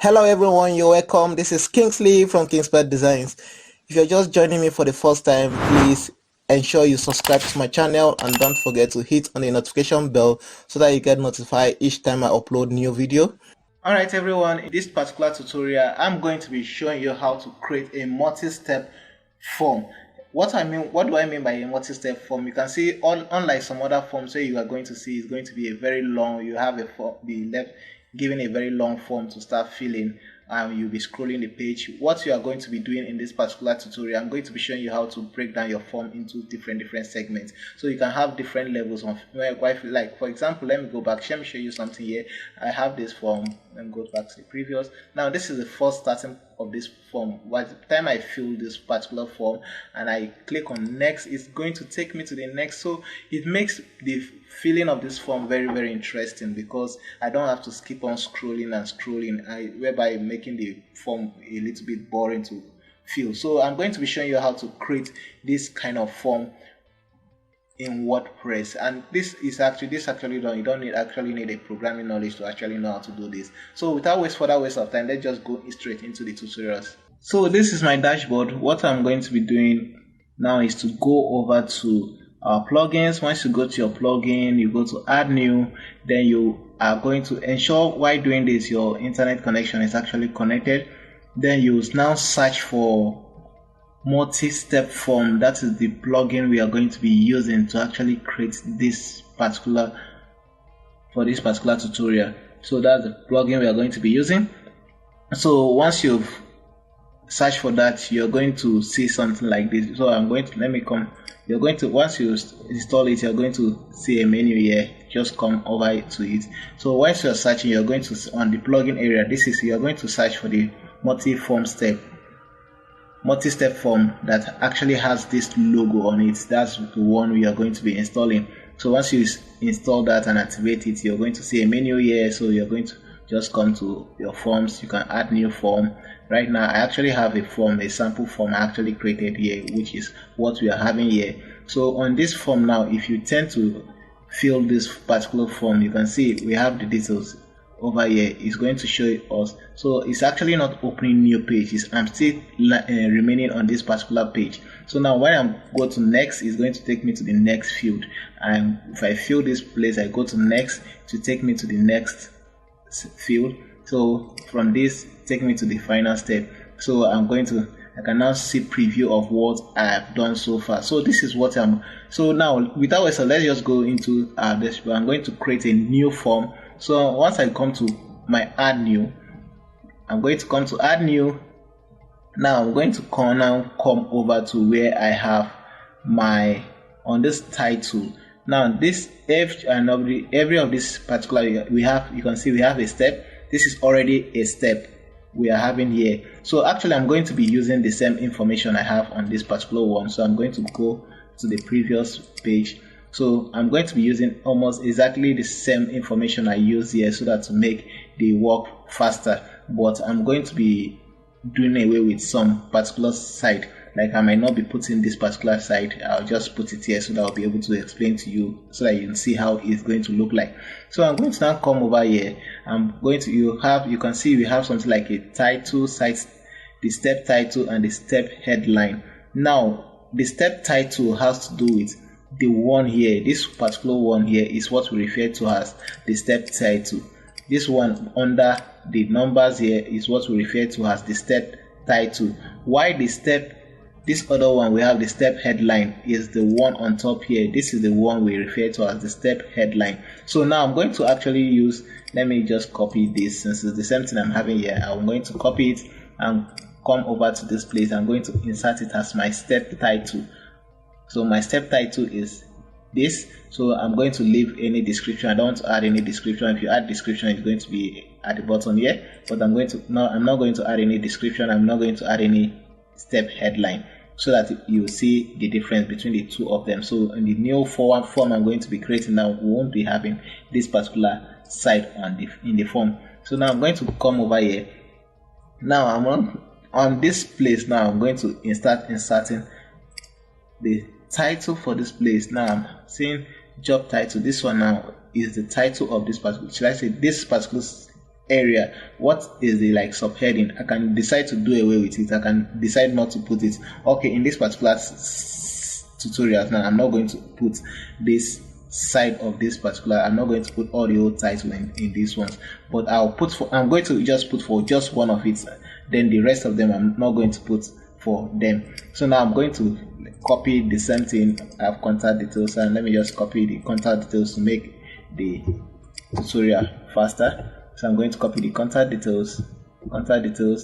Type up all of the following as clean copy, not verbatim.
Hello everyone, you're welcome. This is Kingsley from KingspetDesigns. If you're just joining me for the first time, please ensure you subscribe to my channel and don't forget to hit on the notification bell so that you get notified each time I upload new video. Alright everyone, in this particular tutorial, I'm going to be showing you how to create a multi-step form. What do I mean by a multi-step form? You can see unlike some other forms where you are going to see is going to be a very long, you have a form, the left given a very long form to start filling, and you'll be scrolling the page. What you are going to be doing in this particular tutorial, I'm going to be showing you how to break down your form into different segments, so you can have different levels of like for example, let me go back, let me show you something here. I have this form, let me go back to the previous. Now this is the first starting of this form. By the time I fill this particular form and I click on next, it's going to take me to the next. So it makes the filling of this form very interesting, because I don't have to keep on scrolling and scrolling, whereby making the form a little bit boring to fill. So I'm going to be showing you how to create this kind of form in WordPress, and this actually done. You don't actually need a programming knowledge to actually know how to do this. So without further waste of time, let's just go straight into the tutorials. So this is my dashboard. What I'm going to be doing now is to go over to our plugins. Once you go to your plugin, you go to add new, then you are going to ensure while doing this your internet connection is actually connected. Then you now search for multi-step form. That is the plugin we are going to be using to actually create this particular tutorial. So that's the plugin we are going to be using. So once you've searched for that, you're going to see something like this. So you're going to, once you install it, you're going to see a menu here. Just come over to it. So once you're searching, you're going to, on the plugin area, you're going to search for the multi-step form that actually has this logo on it. That's the one we are going to be installing. So once you install that and activate it, you're going to see a menu here. So you're going to just come to your forms. You can add new form. Right now I actually have a sample form I actually created here, which is what we are having here. So on this form now, if you tend to fill this particular form, you can see we have the details over here. Is going to show us. So it's actually not opening new pages. I'm still remaining on this particular page. So now when I go to next, it's going to take me to the next field, and if I fill this place, I go to next to take me to the next field. So from this, take me to the final step. So I can now see preview of what I've done so far. So this is what so now without waste, let's just go into this. I'm going to create a new form. So once I come to my add new, I'm going to come to add new. Now I'm going to come over to where I have on this title. Now this every of this particular you can see we have a step. This is already a step we are having here. So actually I'm going to be using the same information I have on this particular one. So I'm going to go to the previous page. So I'm going to be using almost exactly the same information I use here, so that to make the work faster. But I'm going to be doing away with some particular site. Like I might not be putting this particular site, I'll just put it here so that I'll be able to explain to you, so that you can see how it's going to look like. So I'm going to now come over here. You can see we have something like a title, site, the step title and the step headline. Now the step title has to do with the one here. This particular one here is what we refer to as the step title. This one under the numbers here is what we refer to as the step title. Why this other one we have the step headline is the one on top here. This is the one we refer to as the step headline. So now I'm going to actually let me just copy this, since it's the same thing I'm having here. I'm going to copy it and come over to this place. I'm going to insert it as my step title. So my step title is this. So I'm going to leave any description. I don't want to add any description. If you add description, it's going to be at the bottom here. But I'm not going to add any description. I'm not going to add any step headline, so that you see the difference between the two of them. So in the new form I'm going to be creating now, we won't be having this particular site in the form. So now I'm going to come over here. Now I'm on this place. Now I'm going to start inserting the title for this place. Now I'm saying job title. This one now is the title of this particular, should I say this particular area. What is the like subheading? I can decide to do away with it. I can decide not to put it. Okay, in this particular tutorial now, I'm not going to put this side of this particular. I'm not going to put all the old title in these ones, but I'm going to just put for just one of it. Then the rest of them I'm not going to put for them. So now I'm going to copy the same thing. I have contact details, and let me just copy the contact details to make the tutorial faster. So I'm going to copy the contact details.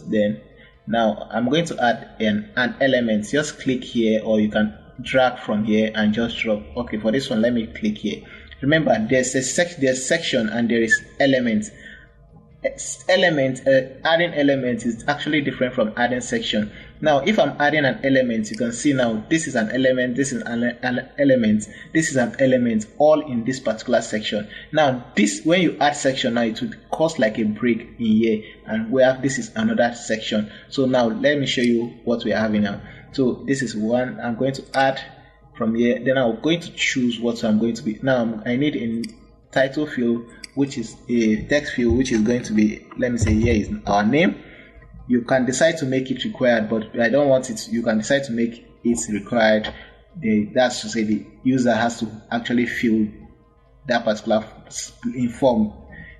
Then now I'm going to add an element. Just click here, or you can drag from here and just drop. Okay, for this one, let me click here. Remember, there's section and there is element. Adding element is actually different from adding section. Now, if I'm adding an element, you can see now this is an element, this is an element, this is an element, all in this particular section. Now, this, when you add section, now it would cause like a break in here, and where this is another section. So now let me show you what we are having now. So this is one. I'm going to add from here. Then I'm going to choose what I'm going to be. Now I need a title field, which is a text field, which is going to be, let me say here is our name. You can decide to make it required, but I don't want it. You can decide to make it required. That's to say the user has to actually fill that particular inform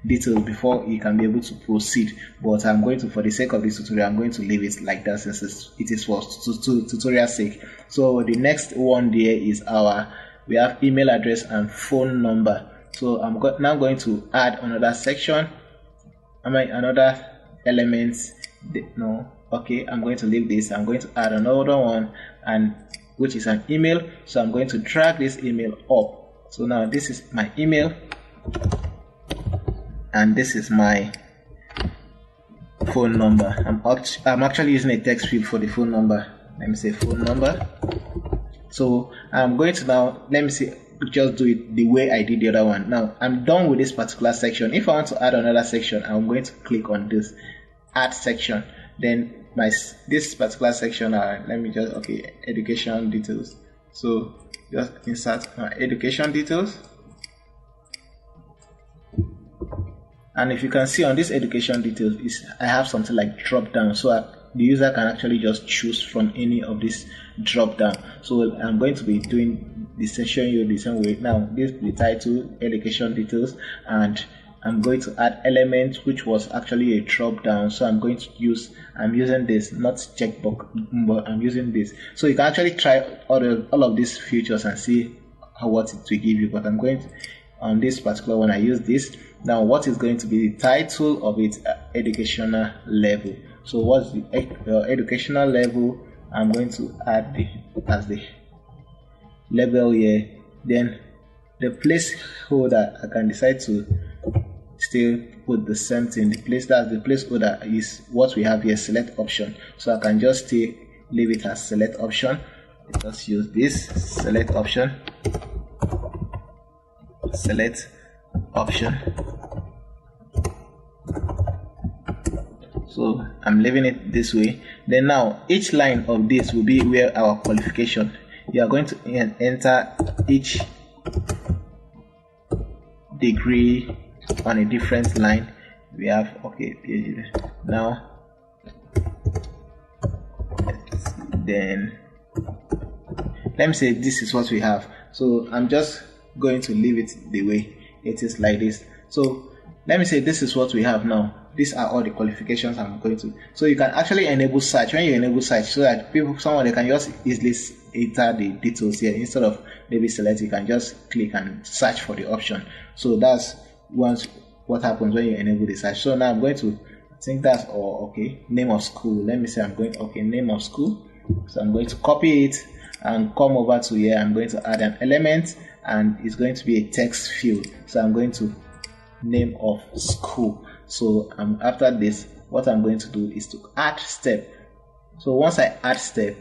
details before you can be able to proceed. But I'm going to, for the sake of this tutorial, I'm going to leave it like that, since it is for tutorial sake. So the next one there is we have email address and phone number. So I'm now going to add another section. Another element. No, okay, I'm going to leave this. I'm going to add another one, and which is an email. So I'm going to drag this email up. So now this is my email, and this is my phone number. I'm actually using a text field for the phone number. Let me say phone number. So I'm going to now, let me see, just do it the way I did the other one. Now I'm done with this particular section. If I want to add another section, I'm going to click on this add section. Then this particular section, let me just, okay, education details. So just insert my education details. And if you can see on this education details, I have something like drop down, so the user can actually just choose from any of this drop down. So I'm going to be doing the session you the same way. Now this is the title, education details, and I'm going to add element, which was actually a drop down. So I'm using this, not checkbox, but I'm using this. So you can actually try all of these features and see what it will give you. But I'm going to, on this particular one, I use this. Now what is going to be the title of it? Educational level. So what's the educational level? I'm going to add as the label here. Then the placeholder, I can decide to still put the same thing. The placeholder is what we have here, select option. So I can just leave it as select option. Just use this select option. Select option. So I'm leaving it this way. Then now each line of this will be where our qualification. You are going to enter each degree on a different line. We have, okay, now then let me say this is what we have. So I'm just going to leave it the way it is, like this. So let me say this is what we have now. These are all the qualifications I'm going to. So you can actually enable search. When you enable search, so that someone they can just easily enter the details here. Instead of maybe select, you can just click and search for the option. So that's what happens when you enable the search. So now I'm going to, I think that's all. Okay, name of school. Let me say I'm going, okay, name of school. So I'm going to copy it and come over to here. I'm going to add an element, and it's going to be a text field. So I'm going to name of school. So after this, what I'm going to do is to add step. So once I add step,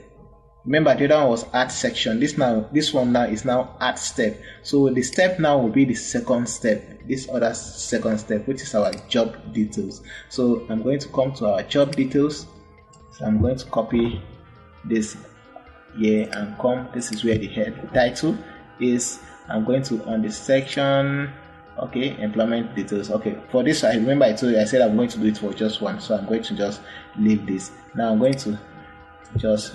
remember the other one was add section. This one now is now add step. So the step now will be the second step, this other second step, which is our job details. So I'm going to come to our job details. So I'm going to copy this here and come. This is where the head title is. I'm going to, on the section, Okay, employment details. Okay, for this, I remember I told you, I said I'm going to do it for just one, so I'm going to just leave this. Now I'm going to just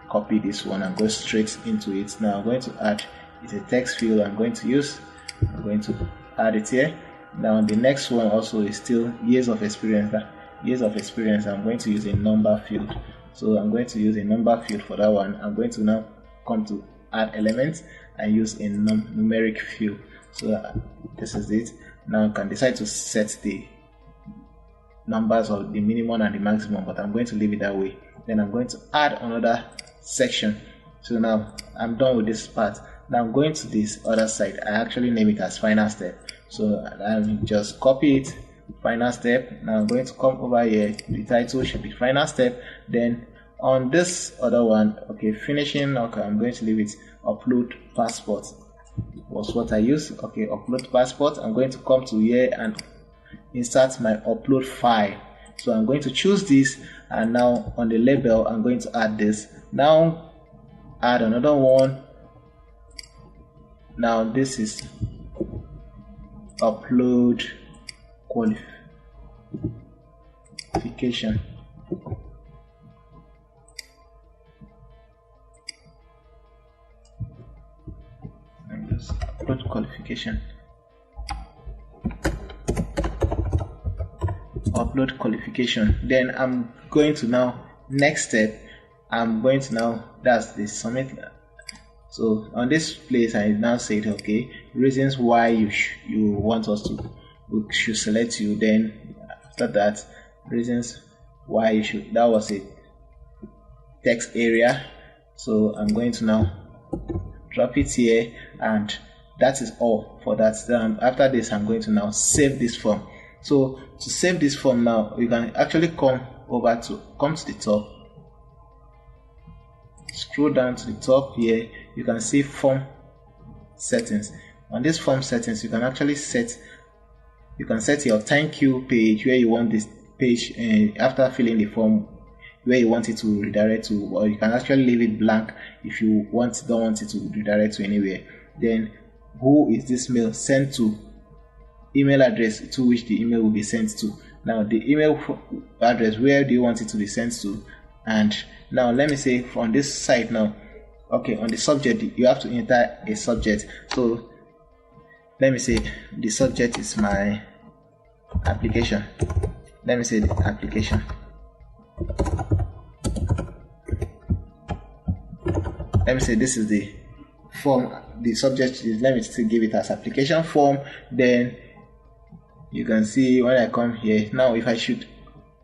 copy this one and go straight into it. Now I'm going to add, it's a text field I'm going to add it here. Now the next one also is still years of experience. I'm going to use a number field. So I'm going to use a number field for that one. I'm going to now come to add elements and use a numeric field. So this is it. Now you can decide to set the numbers or the minimum and the maximum, but I'm going to leave it that way. Then I'm going to add another section. So now I'm done with this part. Now I'm going to this other side. I actually name it as final step. So I'll just copy it, final step. Now I'm going to come over here. The title should be final step. Then on this other one, okay, finishing. Okay, I'm going to leave it upload passport. Was what I use. Okay, upload passport. I'm going to come to here and insert my upload file. So I'm going to choose this, and now on the label I'm going to add this. Now add another one. Now this is upload qualification. Upload qualification. Upload qualification. Then I'm going to now, next step, I'm going to now, that's the submit. So on this place I now said, okay, reasons why you want us to, we should select you. Then after that, reasons why you should, that was a text area. So I'm going to now drop it here, and that is all for that. Then after this, I'm going to now save this form. So to save this form now, you can actually come to the top, scroll down to the top here. You can see form settings. On this form settings, you can actually set your thank you page, where you want this page, and after filling the form, where you want it to redirect to, or you can actually leave it blank if you don't want it to redirect to anywhere. Then who is this mail sent to, email address to which the email will be sent to. Now the email address, where do you want it to be sent to? And now let me say on this site now, okay, on the subject you have to enter a subject. So let me say the subject is my application. Let me say the application. Let me say this is the form, the subject is, let me still give it as application form. Then you can see when I come here now, if I should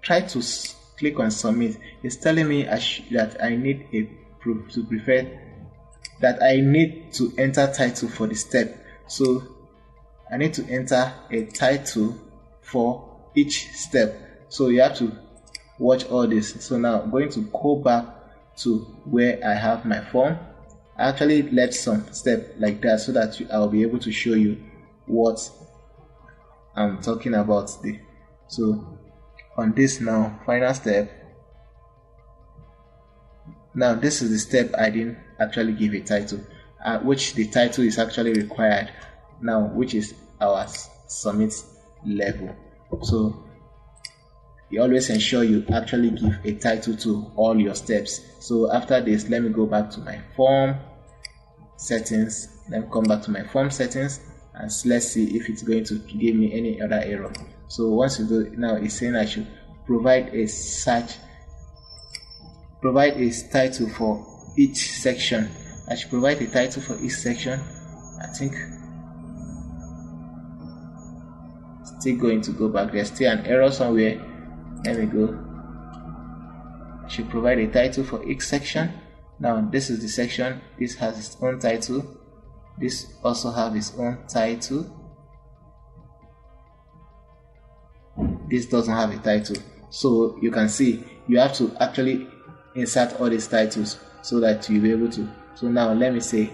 try to click on submit, it's telling me that I need that I need to enter title for the step. So I need to enter a title for each step. So you have to watch all this. So now I'm going to go back to where I have my form. I actually left some step like that so that I'll be able to show you what I'm talking about. So on this now, final step. Now this is the step I didn't actually give a title, which the title is actually required now, which is our submit level. So you always ensure you actually give a title to all your steps. So after this, let me go back to my form settings. Let me come back to my form settings, and let's see if it's going to give me any other error. So once you do, now it's saying I should provide a title for each section. I should provide a title for each section. I think still going to go back. There's still an error somewhere. Let me go. I should provide a title for each section. Now this is the section. This has its own title. This also have its own title. This doesn't have a title. So you can see you have to actually insert all these titles so that you'll be able to. So now let me say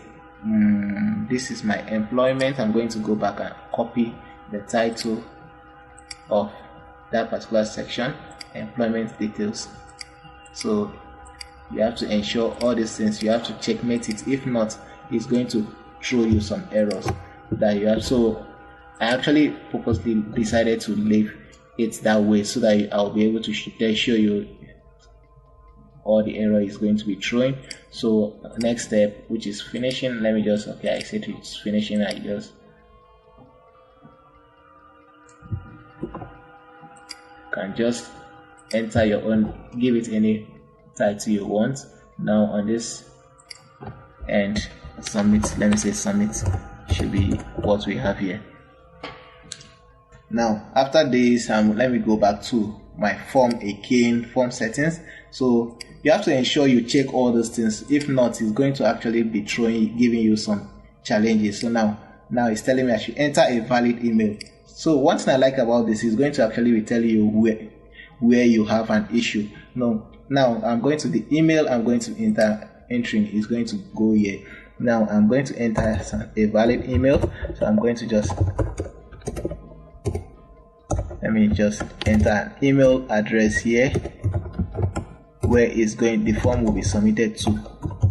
this is my employment. I'm going to go back and copy the title of that particular section, employment details. So you have to ensure all these things. You have to checkmate it. If not, it's going to throw you some errors that you have. So I actually purposely decided to leave it that way so that I'll be able to show you all the error is going to be throwing. So next step, which is finishing, let me just, okay, I said it's finishing. I just can just enter your own, give it any title you want. Now on this and submit, let me say submit should be what we have here. Now after this, let me go back to my form again, form settings. So you have to ensure you check all those things. If not, it's going to actually be giving you some challenges. So now it's telling me I should enter a valid email. So one thing I like about this is going to actually be telling you where you have an issue. Now I'm going to the email. I'm going to entering is going to go here. Now I'm going to enter a valid email. So I'm going to just, let me just enter an email address here where it's going, the form will be submitted to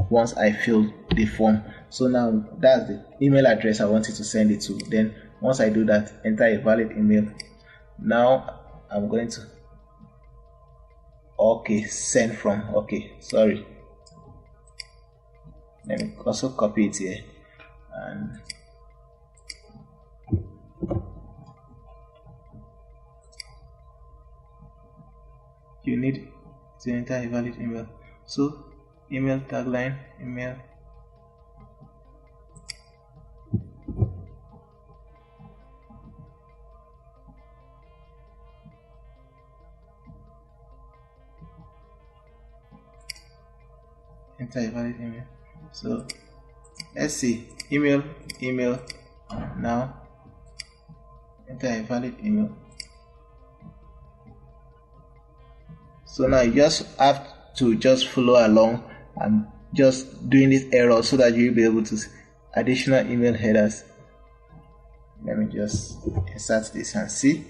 once I fill the form. So now that's the email address I wanted to send it to. Then once I do that, enter a valid email. Now I'm going to, okay, send from, okay, sorry, let me also copy it here, and you need to enter a valid email. So email tagline, email, enter a valid email. So let's see, email, now enter a valid email. So now you just have to just follow along and just doing this error so that you'll be able to see additional email headers. Let me just insert this and see.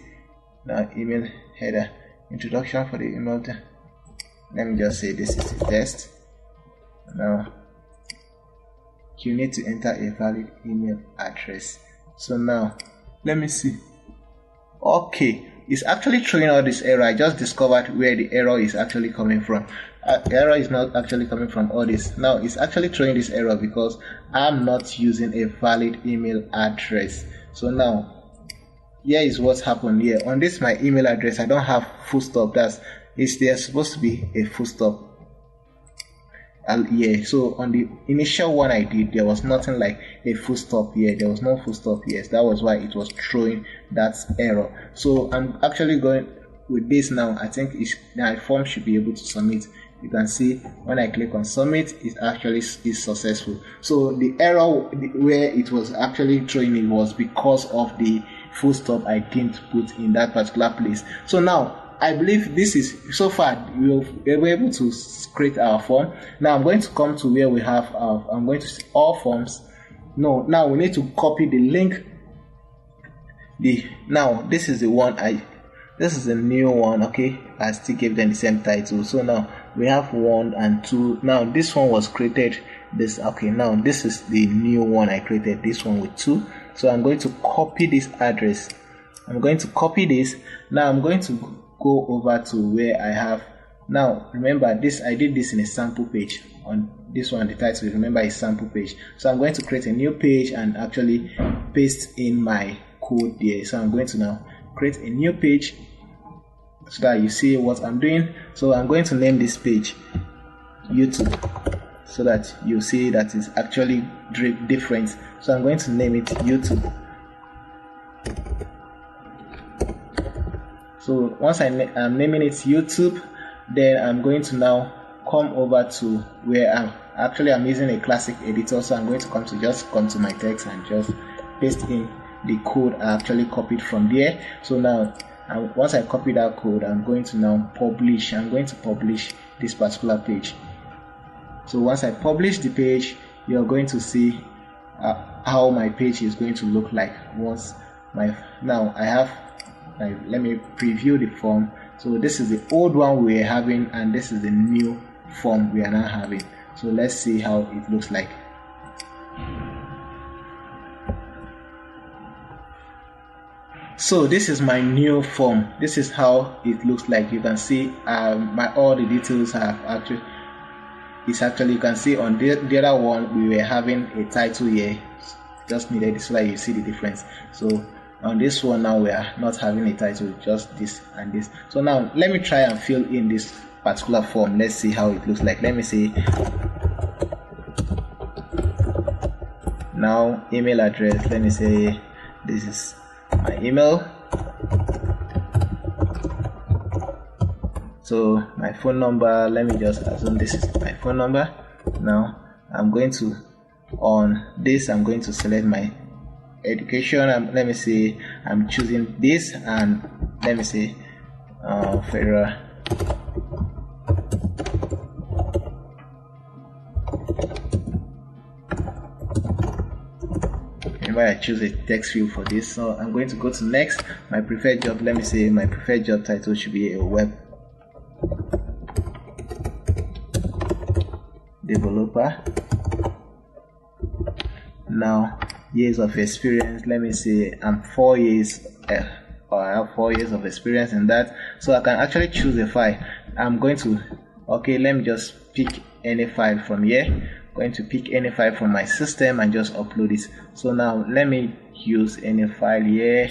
Now email header, introduction for the email. Let me just say this is a test. Now you need to enter a valid email address. So now let me see. Okay, it's actually throwing out this error. I just discovered where the error is actually coming from. The error is not actually coming from all this. Now it's actually throwing this error because I'm not using a valid email address. So now here is what's happened here. On this my email address, I don't have full stop. There's supposed to be a full stop. Yeah, so on the initial one I did, there was nothing like a full stop here. There was no full stop here. That was why it was throwing that error. So I'm actually going with this now. I think my form should be able to submit. You can see when I click on submit, it actually is successful. So the error where it was actually throwing it was because of the full stop I didn't put in that particular place. So now I believe this is, so far we were able to create our form. Now I'm going to come to where we have I'm going to see all forms. No, now we need to copy the link. Now this is the one this is a new one. Okay, I still gave them the same title. So now we have 1 and 2. Now this one was created now this is the new one I created, this one with 2. So I'm going to copy this address. I'm going to copy this. Now I'm going to go over to where I have, now remember this, I did this in a sample page. On this one the title, remember, is sample page. So I'm going to create a new page and actually paste in my code there. So I'm going to now create a new page so that you see what I'm doing. So I'm going to name this page YouTube so that you see that it's actually different. So I'm going to name it YouTube. So once I'm naming it YouTube, then I'm going to now come over to where I'm using a classic editor. So I'm going to come to my text and just paste in the code I actually copied from there. So now once I copy that code, I'm going to now publish. I'm going to publish this particular page. So once I publish the page, you're going to see how my page is going to look like. Let me preview the form. So this is the old one we're having and this is the new form we are now having. So let's see how it looks like. So this is my new form. This is how it looks like. You can see all the details have actually. It's actually, you can see on the other one we were having a title here. Just needed this, so that you see the difference. So on this one now we are not having a title, just this and this. So now let me try and fill in this particular form. Let's see how it looks like. Let me see. Now email address, let me say this is my email. So my phone number, let me just assume this is my phone number. Now I'm going to, on this, I'm going to select my education. Let me say I'm choosing this, and let me say federal. Why I choose a text field for this. So I'm going to go to next. My preferred job, let me say my preferred job title should be a web developer. Now years of experience, let me say I'm 4 years or I have 4 years of experience in that. So I can actually choose a file. I'm going to, okay, let me just pick any file from here. Going to pick any file from my system and just upload it. So now let me use any file here.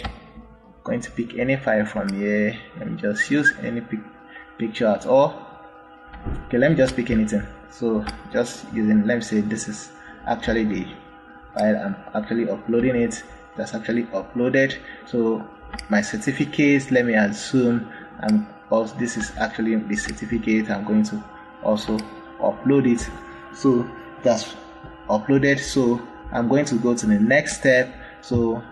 Going to pick any file from here. Let me just use any picture at all. Okay, let me just pick anything. So just using, let me say this is actually the file. I'm actually uploading it. That's actually uploaded. So my certificates, let me assume, and also this is actually the certificate. I'm going to also upload it. So that's uploaded. So I'm going to go to the next step. So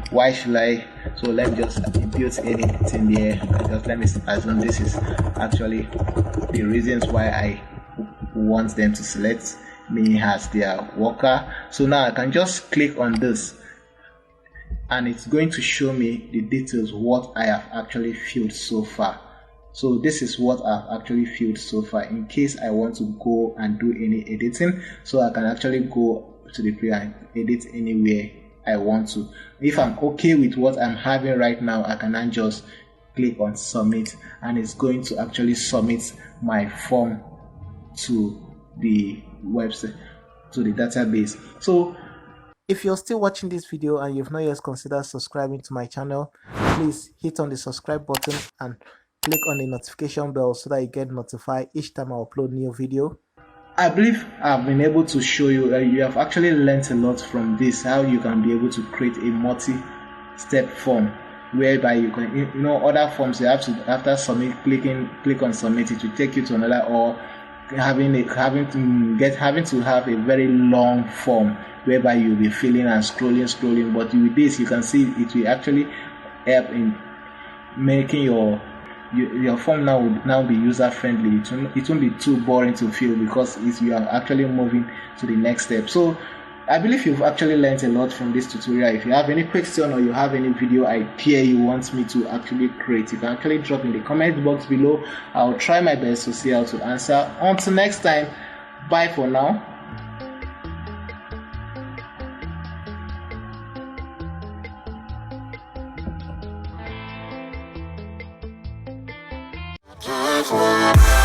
why should I, so let me just impute anything there. Just let me assume this is actually the reasons why I want them to select me as their worker. So now I can just click on this, and it's going to show me the details what I have actually filled so far. So this is what I've actually filled so far, in case I want to go and do any editing. So I can actually go to the player and edit anywhere I want to. If I'm okay with what I'm having right now, I can then just click on submit, and it's going to actually submit my form to the website, to the database. So if you're still watching this video and you've not yet considered subscribing to my channel, please hit on the subscribe button and click on the notification bell so that you get notified each time I upload new video. I believe I've been able to show you that you have actually learned a lot from this, how you can be able to create a multi-step form whereby you can, other forms you have to, after submit, click on submit, it will take you to another, or having to have a very long form whereby you'll be filling and scrolling. But with this, you can see it will actually help in making your form now be user friendly. It won't be too boring to fill, because you are actually moving to the next step. So I believe you've actually learned a lot from this tutorial. If you have any question or you have any video idea you want me to actually create, you can actually drop in the comment box below. I'll try my best to see how to answer. Until next time, bye for now. Just